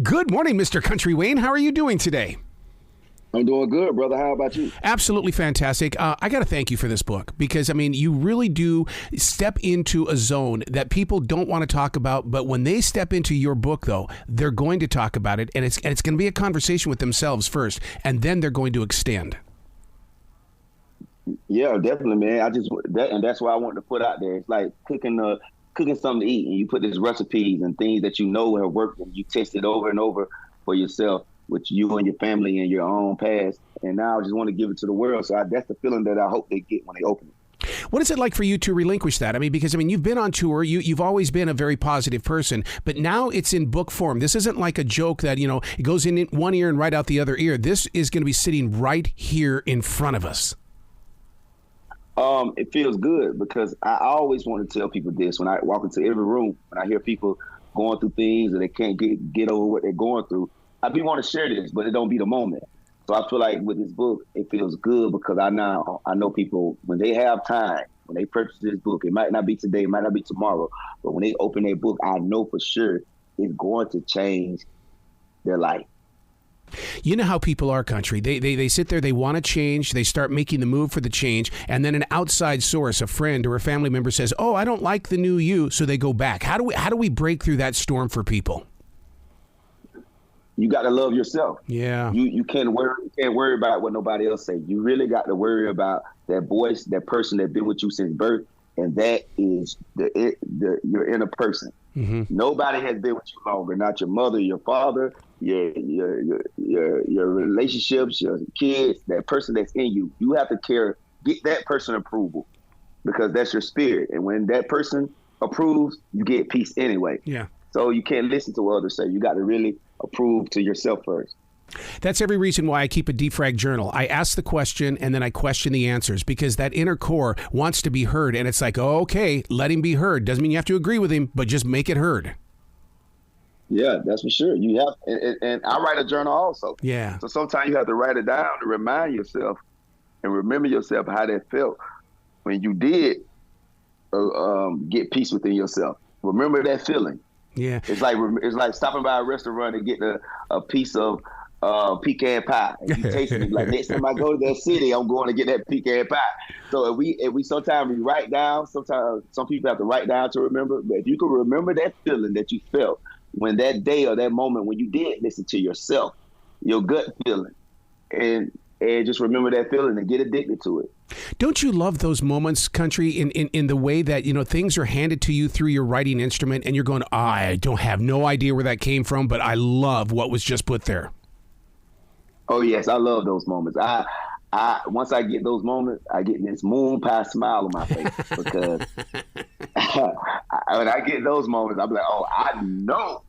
Good morning, Mr. Kountry Wayne. How are you doing today? I'm doing good, brother. How about you? Absolutely fantastic. I got to thank you for this book because, I mean, you really do step into a zone that people don't want to talk about. But when they step into your book, though, they're going to talk about it. And it's going to be a conversation with themselves first, and then they're going to extend. Yeah, definitely, man. And that's why I wanted to put out there. It's like cooking something to eat, and you put these recipes and things that you know have worked, and you test it over and over for yourself, with you and your family and your own past. And now I just want to give it to the world. So that's the feeling that I hope they get when they open it. What is it like for you to relinquish that? I mean, because, you've been on tour. You've always been a very positive person, but now it's in book form. This isn't like a joke that, it goes in one ear and right out the other ear. This is going to be sitting right here in front of us. It feels good because I always want to tell people this when I walk into every room, when I hear people going through things and they can't get over what they're going through. I do want to share this, but it don't be the moment. So I feel like with this book, it feels good because I know people, when they have time, when they purchase this book, it might not be today, it might not be tomorrow, but when they open their book, I know for sure it's going to change their life. You know how people are, Country. They sit there, they want to change, they start making the move for the change, and then an outside source, a friend or a family member says, "Oh, I don't like the new you," so they go back. How do we break through that storm for people? You got to love yourself. Yeah. You can't worry about what nobody else say. You really got to worry about that voice, that person that's been with you since birth, and that is your inner person. Mm-hmm. Nobody has been with you longer. Not your mother, your father, your relationships, your kids. That person that's in you. You have to get that person approval because that's your spirit. And when that person approves, you get peace anyway. Yeah. So you can't listen to what others say. You got to really approve to yourself first. That's every reason why I keep a defrag journal. I ask the question and then I question the answers because that inner core wants to be heard. And it's like, oh, okay, let him be heard. Doesn't mean you have to agree with him, but just make it heard. Yeah, that's for sure. You have, and I write a journal also. Yeah. So sometimes you have to write it down to remind yourself and remember yourself how that felt when you did get peace within yourself. Remember that feeling. Yeah. It's like stopping by a restaurant and getting a piece of pecan pie. And you taste it, like, next time I go to that city, I'm going to get that pecan pie. So if we sometimes we write down, sometimes some people have to write down to remember. But if you can remember that feeling that you felt when that day or that moment when you did listen to yourself, your gut feeling, and just remember that feeling and get addicted to it. Don't you love those moments, Country, in the way that, things are handed to you through your writing instrument and you're going, I don't have no idea where that came from, but I love what was just put there. Oh, yes, I love those moments. I once I get those moments, I get this moon pie smile on my face because when I get those moments, I'm like, oh, I know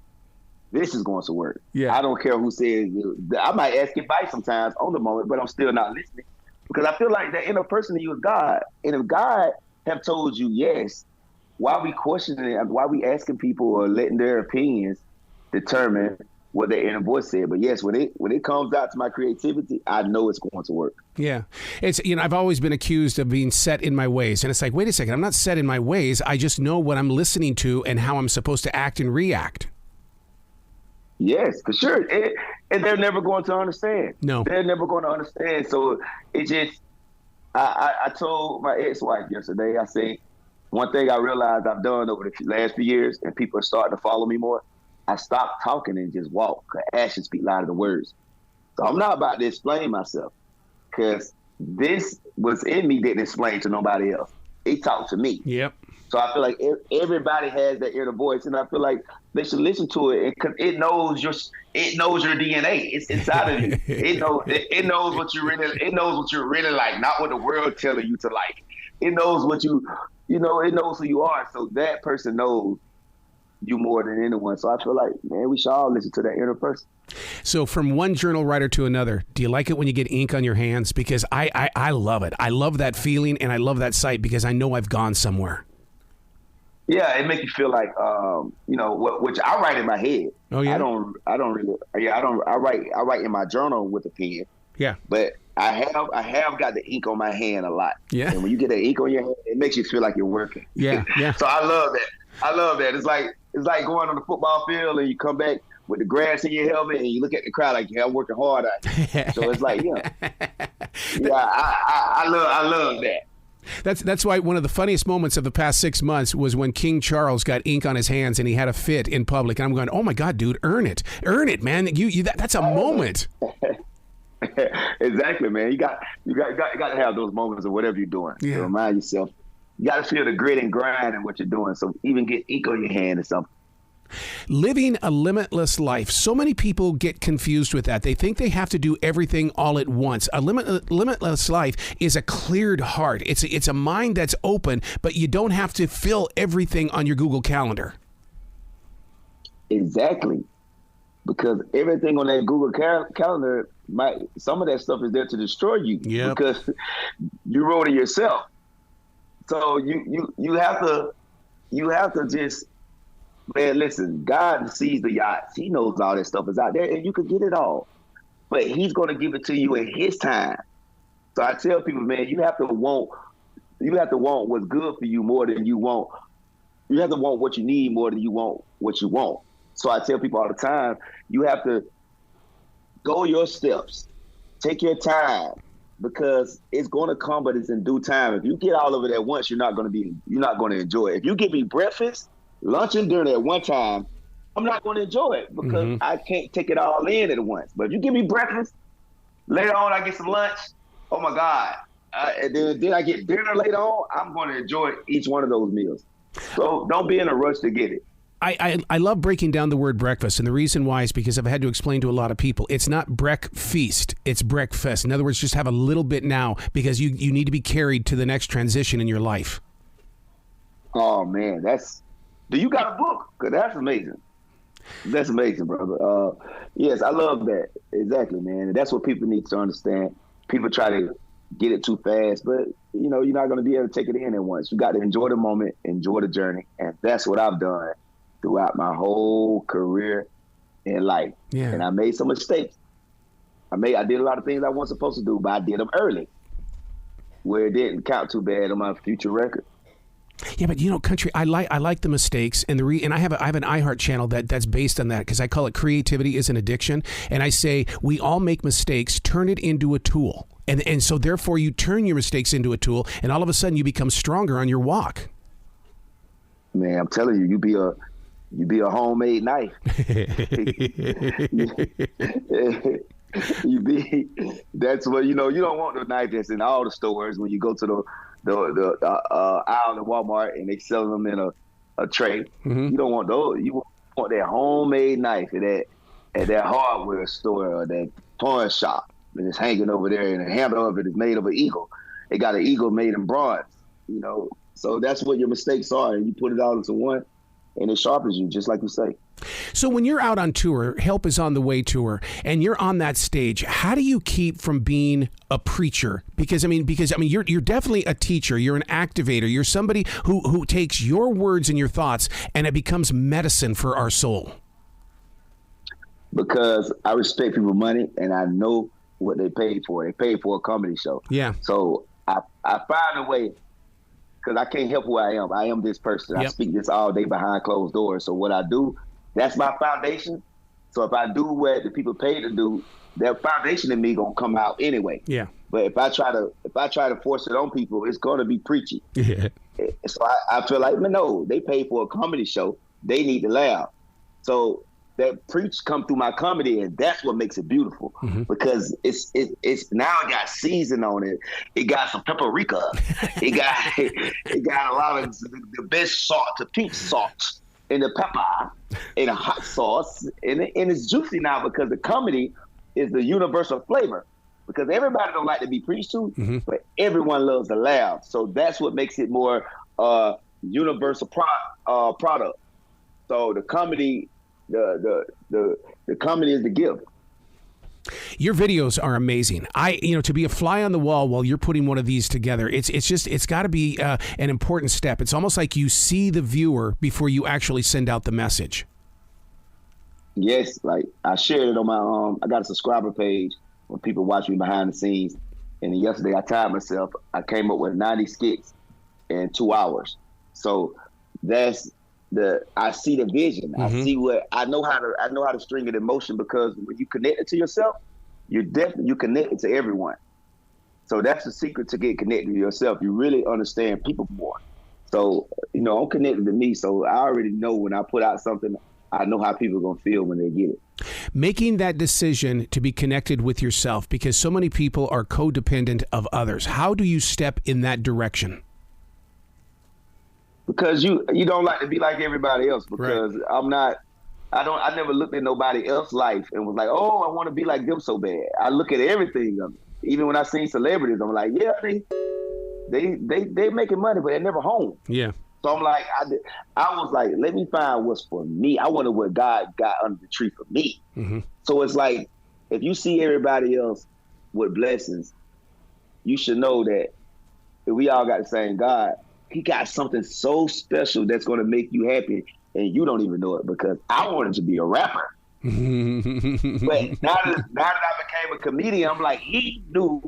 this is going to work. Yeah. I don't care who says. I might ask advice sometimes on the moment, but I'm still not listening because I feel like that inner person in you is God. And if God have told you yes, why are we questioning it? Why are we asking people or letting their opinions determine what their inner voice said? But yes, when it comes out to my creativity, I know it's going to work. Yeah. It's, I've always been accused of being set in my ways. And it's like, wait a second, I'm not set in my ways. I just know what I'm listening to and how I'm supposed to act and react. Yes, for sure. And they're never going to understand. No. They're never going to understand. So it just, I told my ex-wife yesterday, I said, one thing I realized I've done over the last few years, and people are starting to follow me more, I stopped talking and just walk. Actions speak louder than words. So I'm not about to explain myself because this was in me didn't explain to nobody else. It talked to me. Yep. So I feel like everybody has that inner voice, and I feel like they should listen to it because it knows your DNA. It's inside of you. It knows what you really like, not what the world telling you to like. It knows what it knows who you are. So that person knows you more than anyone. So I feel like, man, we should all listen to that inner person. So from one journal writer to another, do you like it when you get ink on your hands? Because I love it. I love that feeling and I love that sight because I know I've gone somewhere. Yeah, it makes you feel like, which I write in my head. Oh yeah. I write in my journal with a pen. Yeah. But I have got the ink on my hand a lot. Yeah. And when you get the ink on your hand, it makes you feel like you're working. Yeah. Yeah. So I love that. It's like going on the football field and you come back with the grass in your helmet, and you look at the crowd like, yeah, I'm working hard out here. So it's like, yeah, I love that. That's why one of the funniest moments of the past 6 months was when King Charles got ink on his hands and he had a fit in public. And I'm going, oh my God, dude, earn it, man. That's a moment. Exactly, man. You got to have those moments of whatever you're doing. Yeah. To remind yourself, you got to feel the grit and grind in what you're doing. So even get ink on your hand or something. Living a limitless life. So many people get confused with that. They think they have to do everything all at once. A limitless life is a cleared heart. It's a mind that's open, but you don't have to fill everything on your Google Calendar. Exactly. Because everything on that Google Calendar, some of that stuff is there to destroy you. Yep. Because you wrote it yourself. So you have to just, man, listen, God sees the yachts. He knows all that stuff is out there, and you can get it all. But he's going to give it to you in his time. So I tell people, man, you have to want what's good for you more than you want. You have to want what you need more than you want what you want. So I tell people all the time, you have to go your steps. Take your time, because it's going to come, but it's in due time. If you get all of it at once, you're not going to enjoy it. If you give me breakfast, lunch, and dinner at one time, I'm not going to enjoy it because I can't take it all in at once. But if you give me breakfast, later on I get some lunch, oh my God. And then I get dinner later on, I'm going to enjoy each one of those meals. So don't be in a rush to get it. I love breaking down the word breakfast, and the reason why is because I've had to explain to a lot of people, it's not breakfast, it's breakfast. In other words, just have a little bit now because you need to be carried to the next transition in your life. Oh, man, do you got a book? Because that's amazing. That's amazing, brother. Yes, I love that. Exactly, man. And that's what people need to understand. People try to get it too fast, but you're not going to be able to take it in at once. You got to enjoy the moment, enjoy the journey, and that's what I've done throughout my whole career in life. Yeah. And I made some mistakes. I did a lot of things I wasn't supposed to do, but I did them early, where it didn't count too bad on my future record. Yeah, but Country, I like the mistakes, and I have an iHeart channel that's based on that, because I call it Creativity is an Addiction, and I say we all make mistakes, turn it into a tool, and so therefore you turn your mistakes into a tool, and all of a sudden you become stronger on your walk. Man, I'm telling you, you be a homemade knife. That's what you don't want the knife that's in all the stores when you go to the aisle in Walmart and they sell them in a tray. Mm-hmm. You don't want those. You want that homemade knife at that hardware store or that pawn shop, and it's hanging over there, and the handle of it is made of an eagle. They got an eagle made in bronze. So that's what your mistakes are, and you put it all into one, and it sharpens you, just like you say. So when you're out on tour, Help Is on the Way tour, and you're on that stage, how do you keep from being a preacher? Because you're definitely a teacher. You're an activator. You're somebody who takes your words and your thoughts, and it becomes medicine for our soul. Because I respect people's money, and I know what they paid for. They paid for a comedy show. Yeah. So I find a way, because I can't help who I am. I am this person. Yep. I speak this all day behind closed doors. So what I do, that's my foundation. So if I do what the people pay to do, their foundation in me gonna come out anyway. Yeah. But if I try to force it on people, it's gonna be preachy. Yeah. So I feel like, no, they pay for a comedy show. They need to laugh. So that preach come through my comedy, and that's what makes it beautiful. Mm-hmm. Because it's now it got season on it. It got some paprika. it got a lot of the best salt, the pink salt, and the pepper, and a hot sauce, and it's juicy now because the comedy is the universal flavor. Because everybody don't like to be preached to, mm-hmm. but everyone loves to laugh. So that's what makes it more universal product. So the comedy. The comedy is the gift. Your videos are amazing. To be a fly on the wall while you're putting one of these together, it's got to be an important step. It's almost like you see the viewer before you actually send out the message. Yes, like I shared it on my I got a subscriber page where people watch me behind the scenes. And yesterday I timed myself. I came up with 90 skits in 2 hours. So that's I see the vision. I see I know how to string it in motion, because when you connect it to yourself, you connect it to everyone. So that's the secret to get connected to yourself. You really understand people more. So, I'm connected to me. So I already know when I put out something, I know how people are going to feel when they get it. Making that decision to be connected with yourself, because so many people are codependent of others. How do you step in that direction? Because you don't like to be like everybody else, because right. I never looked at nobody else's life and was like, oh, I want to be like them so bad. I look at everything of it. Even when I seen celebrities, I'm like, yeah, they making money, but they're never home. Yeah. So I'm like, I was like, let me find what's for me. I wonder what God got under the tree for me. Mm-hmm. So it's like, if you see everybody else with blessings, you should know that if we all got the same God, he got something so special that's going to make you happy, and you don't even know it, because I wanted to be a rapper. But now that I became a comedian, I'm like, he knew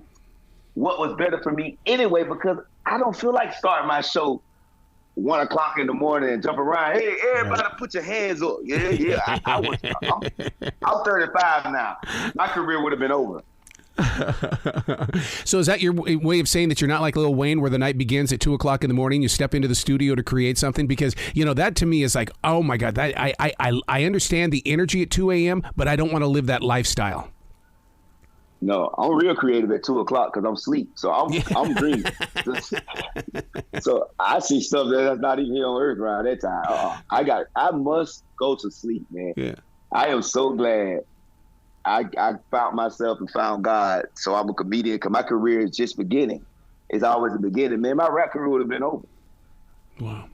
what was better for me anyway, because I don't feel like starting my show 1 o'clock in the morning and jump around. Hey, everybody, put your hands up. Yeah. I'm 35 now. My career would have been over. So is that your way of saying that you're not like Lil Wayne, where the night begins at 2 o'clock in the morning, you step into the studio to create something? Because, that to me is like, oh my God, that I understand the energy at 2 a.m., but I don't want to live that lifestyle. No, I'm real creative at 2 o'clock because I'm asleep. So I'm dreaming. So I see stuff that's not even here on earth around that time. I must go to sleep, man. Yeah. I am so glad I found myself and found God. So I'm a comedian, because my career is just beginning. It's always the beginning, man. My rap career would have been over. Wow.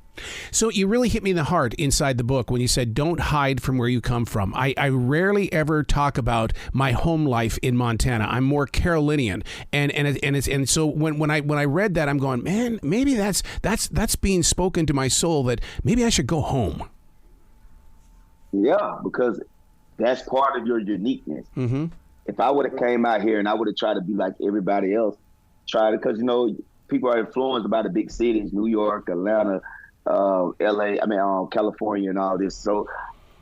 So you really hit me in the heart inside the book when you said, don't hide from where you come from. I rarely ever talk about my home life in Montana. I'm more Carolinian. And so when I read that, I'm going, man, maybe that's being spoken to my soul, that maybe I should go home. Yeah, because that's part of your uniqueness. Mm-hmm. If I would have came out here and I would have tried to be like everybody else, because, people are influenced by the big cities, New York, Atlanta, LA, California and all this. So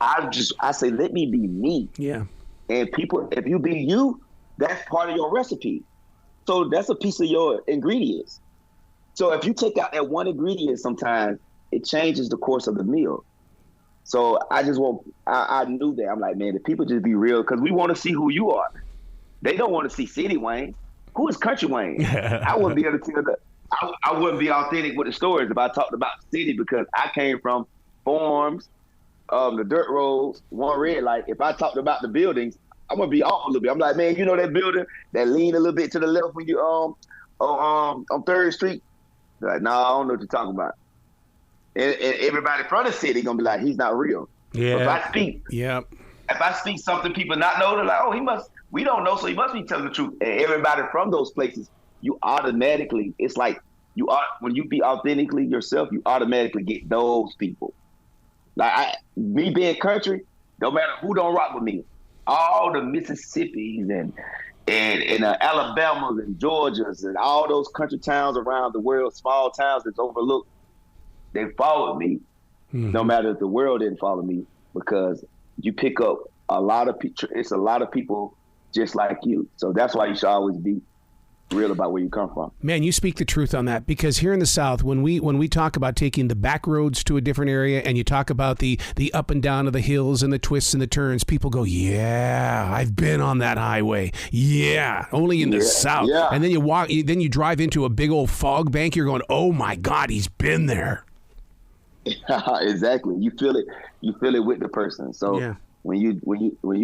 I say, let me be me. Yeah. And people, if you be you, that's part of your recipe. So that's a piece of your ingredients. So if you take out that one ingredient, sometimes it changes the course of the meal. So I knew that. I'm like, man, if people just be real, because we want to see who you are. They don't want to see City Wayne. Who is Kountry Wayne? I wouldn't be able to tell that. I wouldn't be authentic with the stories if I talked about the city, because I came from farms, the dirt roads, one red light. If I talked about the buildings, I'm gonna be off a little bit. I'm like, man, that building that lean a little bit to the left when you on 3rd Street? They're like, no, I don't know what you're talking about. And everybody from the city gonna be like, he's not real. Yeah. If I speak something people not know, they're like, oh, we don't know, so he must be telling the truth. And everybody from those places, you automatically, it's like when you be authentically yourself, you automatically get those people. Like me being country, no matter who don't rock with me, all the Mississippis and Alabamas and Georgias and all those country towns around the world, small towns that's overlooked, they followed me. Mm-hmm. No matter if the world didn't follow me, because you pick up a lot of people. It's a lot of people just like you. So that's why you should always be real about where you come from. Man, you speak the truth on that, because here in the South, when we talk about taking the back roads to a different area, and you talk about the up and down of the hills and the twists and the turns, people go, yeah, I've been on that highway. Yeah, only in the South. Yeah. And then you drive into a big old fog bank. You're going, oh my God, he's been there. Exactly. You feel it with the person. So when you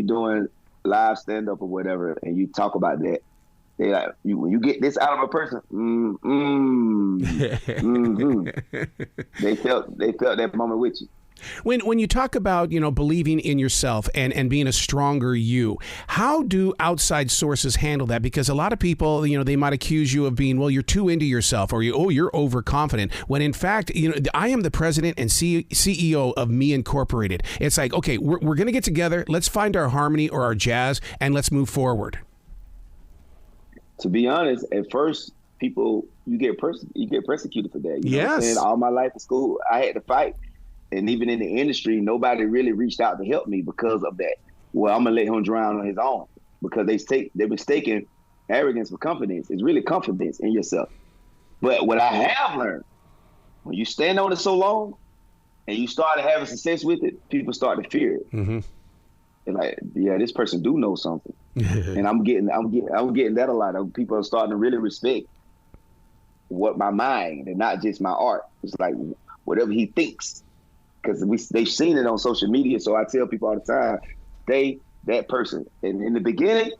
doing live stand up or whatever, and you talk about that, they like, when you get this out of a person, they felt that moment with you. When you talk about, believing in yourself and being a stronger you, how do outside sources handle that? Because a lot of people, they might accuse you of being, well, you're too into yourself, or you're overconfident, when in fact, I am the president and CEO of Me Incorporated. It's like, okay, we're going to get together. Let's find our harmony or our jazz, and let's move forward. To be honest, at first, people, you get persecuted for that. You know what I'm saying? All my life in school, I had to fight. and even in the industry, nobody really reached out to help me because of that. Well, I'm gonna let him drown on his own because they're mistaking arrogance for confidence. It's really confidence in yourself. But what I have learned, when you stand on it so long and you start having success with it, people start to fear it. Mm-hmm. They're like, yeah, this person do know something. And I'm getting that a lot. Of people are starting to really respect what my mind and not just my art. It's like whatever he thinks, because they've seen it on social media. So I tell people all the time, that person. And in the beginning,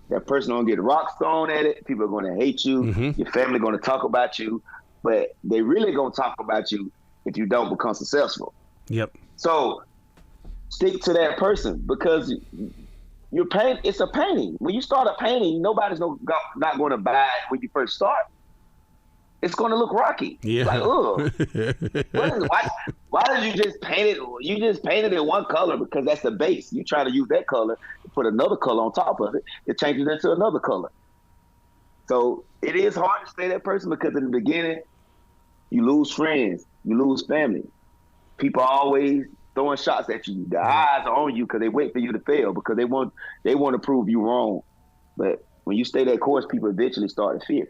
that person gonna get rocks thrown at it. People are gonna hate you. Mm-hmm. Your family gonna talk about you, but they really gonna talk about you if you don't become successful. Yep. So stick to that person, because it's a painting. When you start a painting, nobody's not going to buy it when you first start. It's going to look rocky. Yeah. Like, ugh. Why did you just paint it? You just painted it one color because that's the base. You try to use that color, put another color on top of it, it changes into another color. So it is hard to stay that person, because in the beginning, you lose friends, you lose family. People are always throwing shots at you. The eyes are on you because they wait for you to fail, because they want to prove you wrong. But when you stay that course, people eventually start to fear.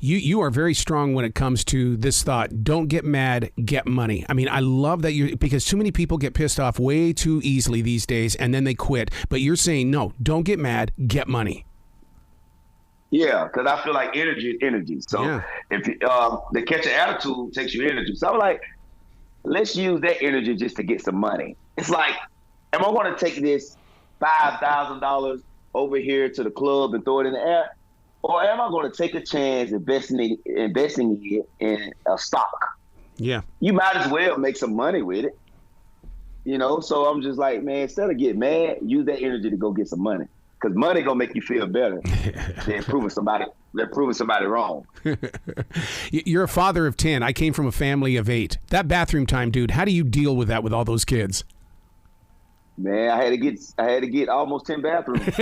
You are very strong when it comes to this thought. Don't get mad, get money. I mean, I love that because too many people get pissed off way too easily these days and then they quit. But you're saying, no, don't get mad, get money. Yeah, because I feel like energy is energy. So if the catch an attitude takes you energy. So I'm like, let's use that energy just to get some money. It's like, am I going to take this $5,000 over here to the club and throw it in the air? Or am I going to take a chance investing it in a stock? Yeah. You might as well make some money with it. So I'm just like, man, instead of getting mad, use that energy to go get some money. Because money going to make you feel better than proving somebody wrong. You're a father of 10. I came from a family of 8. That bathroom time, dude, how do you deal with that with all those kids? Man, I had to get almost 10 bathrooms.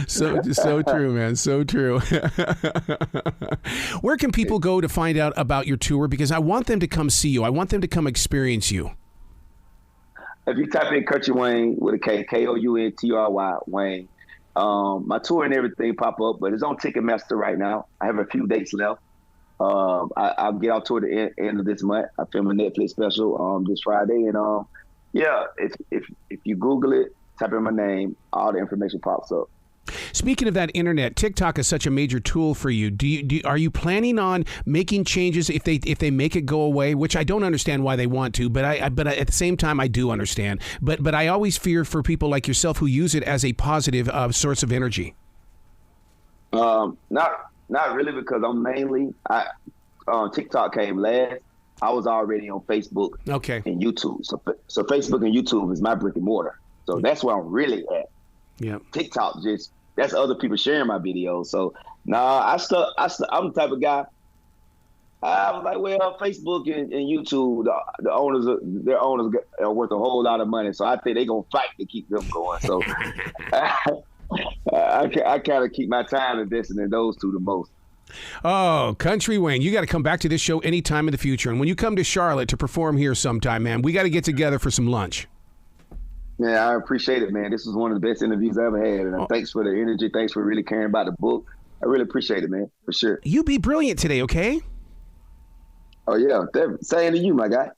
So true, man. So true. Where can people go to find out about your tour? Because I want them to come see you. I want them to come experience you. If you type in Kountry Wayne with a K, Kountry Wayne, my tour and everything pop up, but it's on Ticketmaster right now. I have a few dates left. I'll get out toward the end of this month. I film a Netflix special this Friday, and if you Google it, type in my name, all the information pops up. Speaking of that internet, TikTok is such a major tool for you. Are you planning on making changes if they make it go away? Which I don't understand why they want to, but I at the same time I do understand. But I always fear for people like yourself who use it as a positive source of energy. Not really, because I'm mainly TikTok came last. I was already on Facebook, and YouTube. So Facebook and YouTube is my brick and mortar. So that's where I'm really at. Yeah. TikTok that's other people sharing my videos. So I'm the type of guy. I was like, well, Facebook and YouTube, their owners are worth a whole lot of money. So I think they're gonna fight to keep them going. So I kind of keep my time investing in those two the most. Oh, Kountry Wayne, you got to come back to this show anytime in the future. And when you come to Charlotte to perform here sometime, man, we got to get together for some lunch. Man, I appreciate it, man. This was one of the best interviews I ever had. And thanks for the energy. Thanks for really caring about the book. I really appreciate it, man, for sure. You be brilliant today, okay? Oh, yeah. Saying to you, my guy.